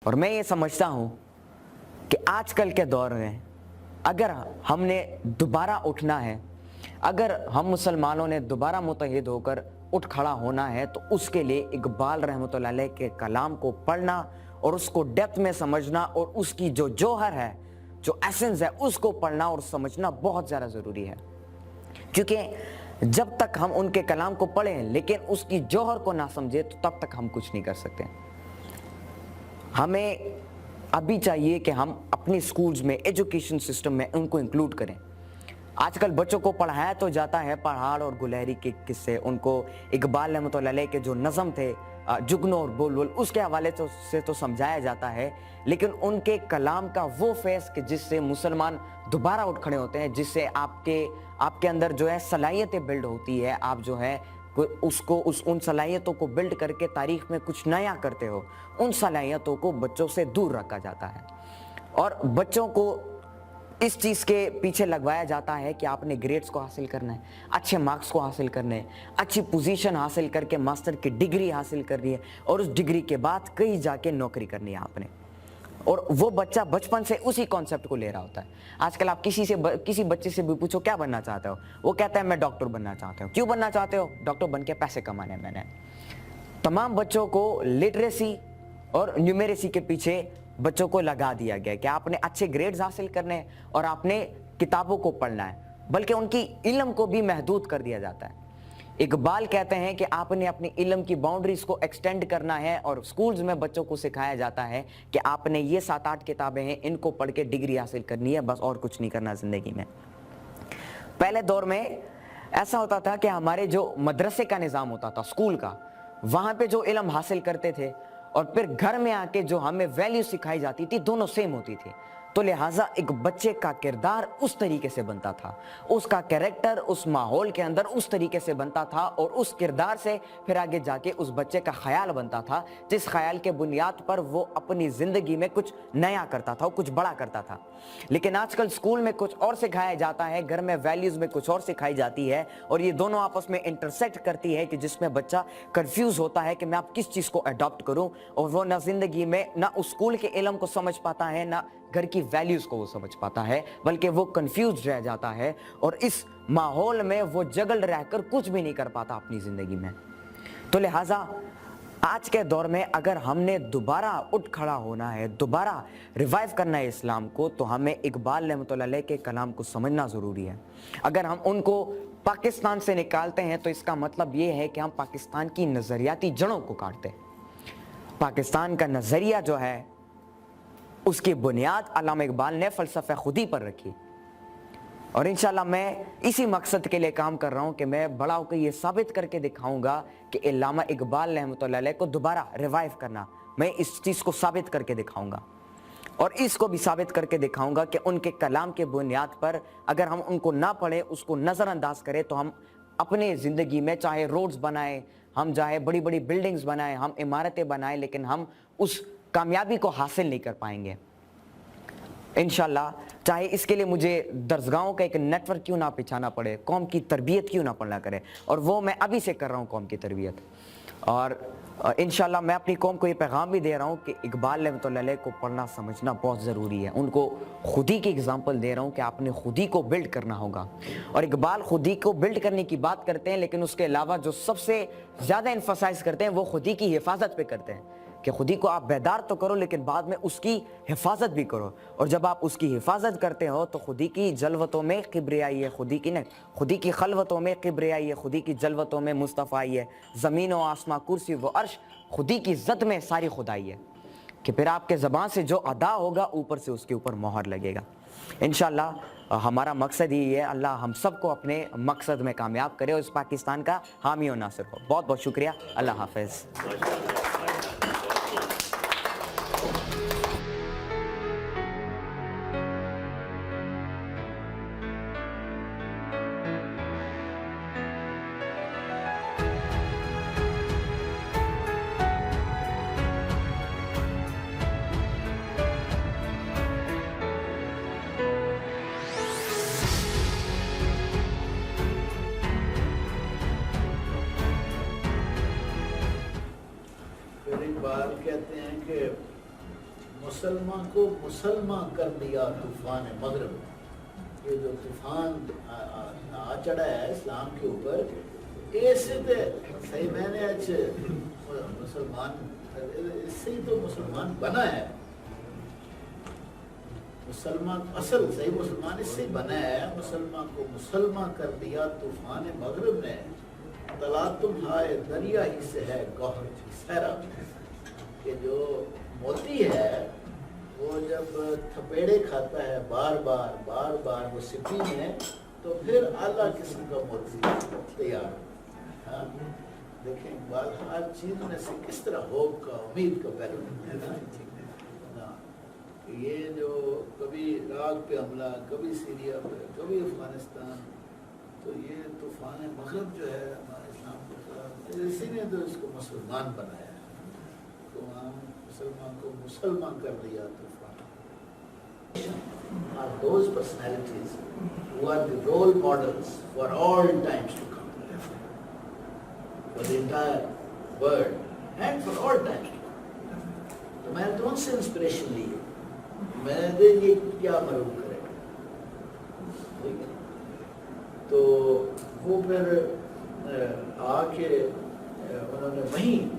اور میں یہ سمجھتا ہوں کہ آج کل کے دور میں اگر ہم نے دوبارہ اٹھنا ہے، اگر ہم مسلمانوں نے دوبارہ متحد ہو کر اٹھ کھڑا ہونا ہے، تو اس کے لیے اقبال رحمۃ اللہ علیہ کے کلام کو پڑھنا اور اس کو ڈیپتھ میں سمجھنا اور اس کی جو جوہر ہے، جو ایسنس ہے، اس کو پڑھنا اور سمجھنا بہت زیادہ ضروری ہے. کیونکہ جب تک ہم ان کے کلام کو پڑھیں لیکن اس کی جوہر کو نہ سمجھے تو تب تک ہم کچھ نہیں کر سکتے. ہمیں ابھی چاہیے کہ ہم اپنی سکولز میں، ایجوکیشن سسٹم میں ان کو انکلوڈ کریں. آج کل بچوں کو پڑھایا تو جاتا ہے پہاڑ اور گلہری کے قصے، ان کو اقبال رحمۃ اللہ علیہ کے جو نظم تھے جگنو اور بلبل، اس کے حوالے سے تو سمجھایا جاتا ہے، لیکن ان کے کلام کا وہ فیض کہ جس سے مسلمان دوبارہ اٹھ کھڑے ہوتے ہیں، جس سے آپ کے اندر جو ہے صلاحیتیں بلڈ ہوتی ہے، آپ جو ہے ان صلاحیتوں کو بلڈ کر کے تاریخ میں کچھ نیا کرتے ہو، ان صلاحیتوں کو بچوں سے دور رکھا جاتا ہے. اور بچوں کو اس چیز کے پیچھے لگوایا جاتا ہے کہ آپ نے گریڈز کو حاصل کرنا ہے، اچھے مارکس کو حاصل کرنے ہیں، اچھی پوزیشن حاصل کر کے ماسٹر کی ڈگری حاصل کرنی ہے، اور اس ڈگری کے بعد کہیں جا کے نوکری کرنی ہے آپ نے. اور وہ بچہ بچپن سے اسی کانسیپٹ کو لے رہا ہوتا ہے. آج کل آپ کسی بچے سے بھی پوچھو کیا بننا چاہتے ہو، وہ کہتا ہے میں ڈاکٹر بننا چاہتا ہوں. کیوں بننا چاہتے ہو؟ ڈاکٹر بن کے پیسے کمانے میں نے. تمام بچوں کو لٹریسی اور نیومیریسی کے پیچھے بچوں کو لگا دیا گیا کہ آپ نے اچھے گریڈز حاصل کرنے ہیں اور آپ نے کتابوں کو پڑھنا ہے، بلکہ ان کی علم کو بھی محدود کر دیا جاتا ہے. اقبال کہتے ہیں کہ آپ نے اپنی علم کی باؤنڈریز کو ایکسٹینڈ کرنا ہے، اور سکولز میں بچوں کو سکھایا جاتا ہے کہ آپ نے یہ 7-8 کتابیں ہیں، ان کو پڑھ کے ڈگری حاصل کرنی ہے، بس اور کچھ نہیں کرنا زندگی میں. پہلے دور میں ایسا ہوتا تھا کہ ہمارے جو مدرسے کا نظام ہوتا تھا، سکول کا، وہاں پہ جو علم حاصل کرتے تھے اور پھر گھر میں آ کے جو ہمیں ویلیو سکھائی جاتی تھی، دونوں سیم ہوتی تھی. تو لہٰذا ایک بچے کا کردار اس طریقے سے بنتا تھا، اس کا کیریکٹر اس ماحول کے اندر اس طریقے سے بنتا تھا، اور اس کردار سے پھر آگے جا کے اس بچے کا خیال بنتا تھا، جس خیال کے بنیاد پر وہ اپنی زندگی میں کچھ نیا کرتا تھا، کچھ بڑا کرتا تھا. لیکن آج کل اسکول میں کچھ اور سکھایا جاتا ہے، گھر میں ویلیوز میں کچھ اور سکھائی جاتی ہے، اور یہ دونوں آپس میں انٹرسیکٹ کرتی ہے کہ جس میں بچہ کنفیوز ہوتا ہے کہ میں اب کس چیز کو اڈاپٹ کروں، اور وہ نہ زندگی میں نہ اسکول کے علم کو سمجھ پاتا ہے، نہ گھر کی ویلیوز کو وہ سمجھ پاتا ہے، بلکہ وہ کنفیوز رہ جاتا ہے، اور اس ماحول میں وہ جگل رہ کر کچھ بھی نہیں کر پاتا اپنی زندگی میں. تو لہٰذا آج کے دور میں اگر ہم نے دوبارہ اٹھ کھڑا ہونا ہے، دوبارہ ریوائیو کرنا ہے اسلام کو، تو ہمیں اقبال رحمۃ اللہ علیہ کے کلام کو سمجھنا ضروری ہے. اگر ہم ان کو پاکستان سے نکالتے ہیں تو اس کا مطلب یہ ہے کہ ہم پاکستان کی نظریاتی جڑوں کو کاٹتے ہیں. پاکستان کا نظریہ جو ہے اس کی بنیاد علامہ اقبال نے فلسفہ خودی پر رکھی، اور انشاءاللہ میں اسی مقصد کے لیے کام کر رہا ہوں کہ میں بڑا ہو کے یہ ثابت کر کے دکھاؤں گا کہ علامہ اقبال رحمۃ اللہ علیہ کو دوبارہ ریوائیو کرنا، میں اس چیز کو ثابت کر کے دکھاؤں گا. اور اس کو بھی ثابت کر کے دکھاؤں گا کہ ان کے کلام کے بنیاد پر اگر ہم ان کو نہ پڑھیں، اس کو نظر انداز کریں، تو ہم اپنے زندگی میں چاہے روڈز بنائیں، ہم چاہے بڑی بڑی بلڈنگز بنائیں، ہم عمارتیں بنائیں، لیکن ہم اس کامیابی کو حاصل نہیں کر پائیں گے انشاءاللہ. چاہے اس کے لیے مجھے درسگاہوں کا ایک نیٹ ورک کیوں نہ بچھانا پڑے، قوم کی تربیت کیوں نہ پڑھنا کرے، اور وہ میں ابھی سے کر رہا ہوں قوم کی تربیت. اور انشاءاللہ میں اپنی قوم کو یہ پیغام بھی دے رہا ہوں کہ اقبال رحمۃ اللہ علیہ کو پڑھنا سمجھنا بہت ضروری ہے. ان کو خودی کی اگزامپل دے رہا ہوں کہ آپ نے خودی کو بلڈ کرنا ہوگا. اور اقبال خودی کو بلڈ کرنے کی بات کرتے ہیں، لیکن اس کے علاوہ جو سب سے زیادہ انفسائز کرتے ہیں وہ خودی کی حفاظت پہ کرتے ہیں کہ خودی کو آپ بیدار تو کرو، لیکن بعد میں اس کی حفاظت بھی کرو. اور جب آپ اس کی حفاظت کرتے ہو تو خودی کی جلوتوں میں کبریائی ہے، خودی کی خلوتوں میں کبریائی ہے، خودی کی جلوتوں میں مصطفیٰ ہے، زمین و آسماں کرسی و عرش، خودی کی ذات میں ساری خدائی ہے، کہ پھر آپ کے زبان سے جو ادا ہوگا اوپر سے اس کے اوپر مہر لگے گا. انشاءاللہ ہمارا مقصد ہی ہے، اللہ ہم سب کو اپنے مقصد میں کامیاب کرے اور اس پاکستان کا حامی و ناصر ہو. بہت بہت شکریہ. اللہ حافظ. مسلمان کو مسلمان کر دیا طوفان مغرب. یہ جو طوفان آ چڑھا ہے اسلام کے اوپر ایسے تو صحیح میں نے مسلمان اس سے ہی تو مسلمان بنا ہے. مسلمان اصل صحیح مسلمان اس سے ہی بنا ہے. مسلمان کو مسلمان کر دیا طوفان مغرب نے. تلاتم ہائے دریا ہی سے ہے گوہر سہرا. کہ جو موتی ہے وہ جب تھپیڑے کھاتا ہے بار بار وہ سپی میں تو پھر اعلیٰ قسم کا موتی تیار. ہاں دیکھیں اقبال ہر چیز میں سے کس طرح ہوپ کا امید کا پہلو ہے نا. یہ جو کبھی عراق پہ حملہ, کبھی سیریا پہ, کبھی افغانستان, تو یہ طوفان مغرب جو ہے ہمارے اسلام کے خلاف, اسی نے تو اس کو مسلمان بنایا ہے. تو ہم مسلمان کو مسلمان کر دیا طوفان. Are those personalities who are the role models for all times to come, for the entire world and for all times to come. تو میں نے تو ان سے انسپریشن لی ہے. میں نے یہ کیا معلوم کرے گا, ٹھیک ہے. تو وہ پھر آ کے انہوں نے وہیں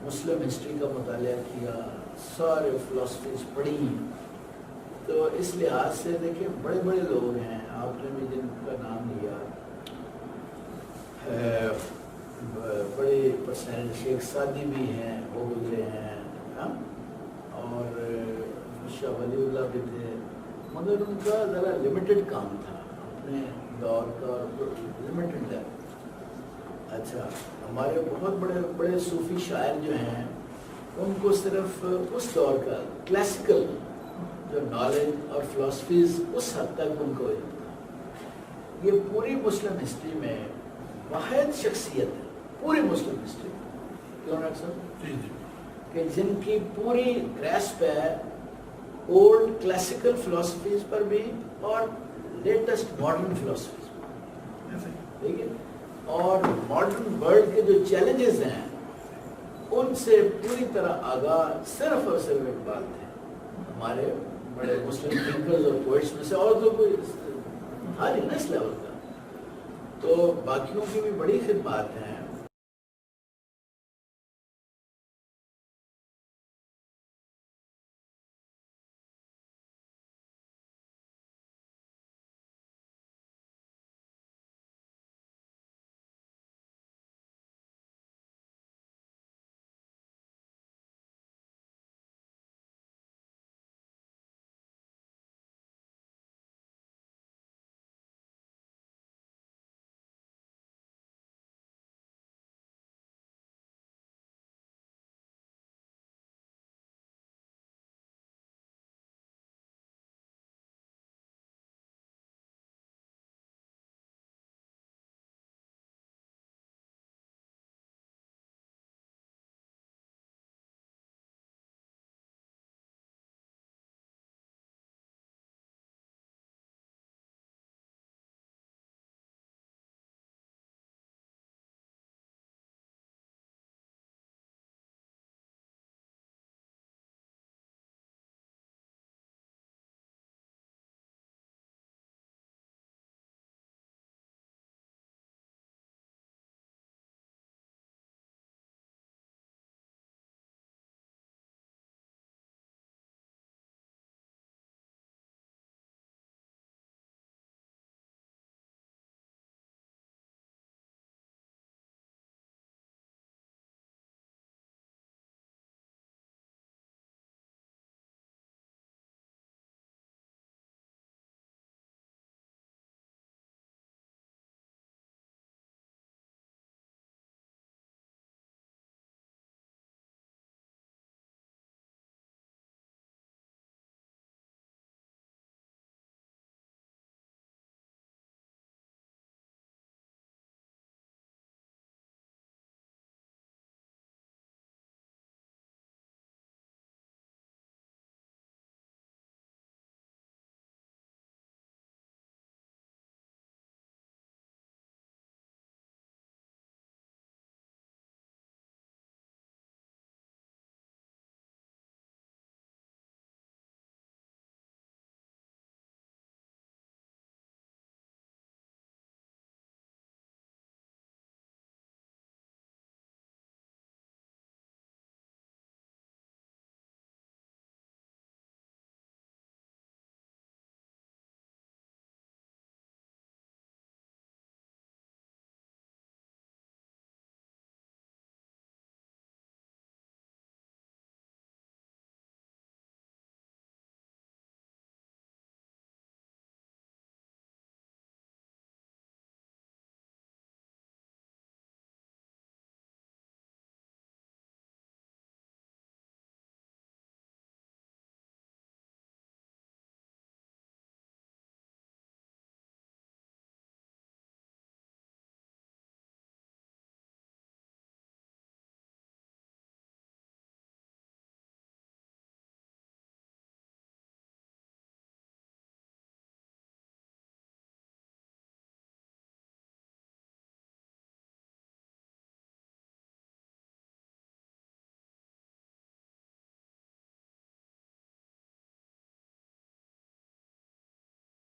مسلم ہسٹری کا مطالعہ کیا, سارے فلاسفیز پڑھی. تو اس لحاظ سے دیکھیں بڑے بڑے لوگ ہیں, آپ نے بھی جن کا نام لیا, بڑے پرسنل شیخ سعدی بھی ہیں, وہ گزرے ہیں, اور شاہ ولی اللہ بھی تھے, مگر ان کا ذرا لمیٹڈ کام تھا اپنے دور کا, اور لمیٹڈ ہے. اچھا ہمارے بہت بڑے بڑے صوفی شاعر جو ہیں ان کو صرف اس دور کا کلاسیکل جو نالج اور فلاسفیز اس حد تک ان کو علم تھا. یہ پوری مسلم ہسٹری میں واحد شخصیت ہے, پوری مسلم ہسٹری میں, کیوں ڈاکٹر صاحب, کہ جن کی پوری گریسپ ہے اولڈ کلاسیکل فلاسفیز پر بھی اور لیٹسٹ ماڈرن فلاسفیز پر, ٹھیک ہے. اور ماڈرن ورلڈ کے جو چیلنجز ہیں ان سے پوری طرح آگاہ صرف اور صرف اقبال تھے. ہمارے بڑے مسلم تھنکرز اور پوئٹس میں سے, اور تو کوئی تھا نہیں نا اس لیول کا. تو باقیوں کی بھی بڑی خدمات ہیں,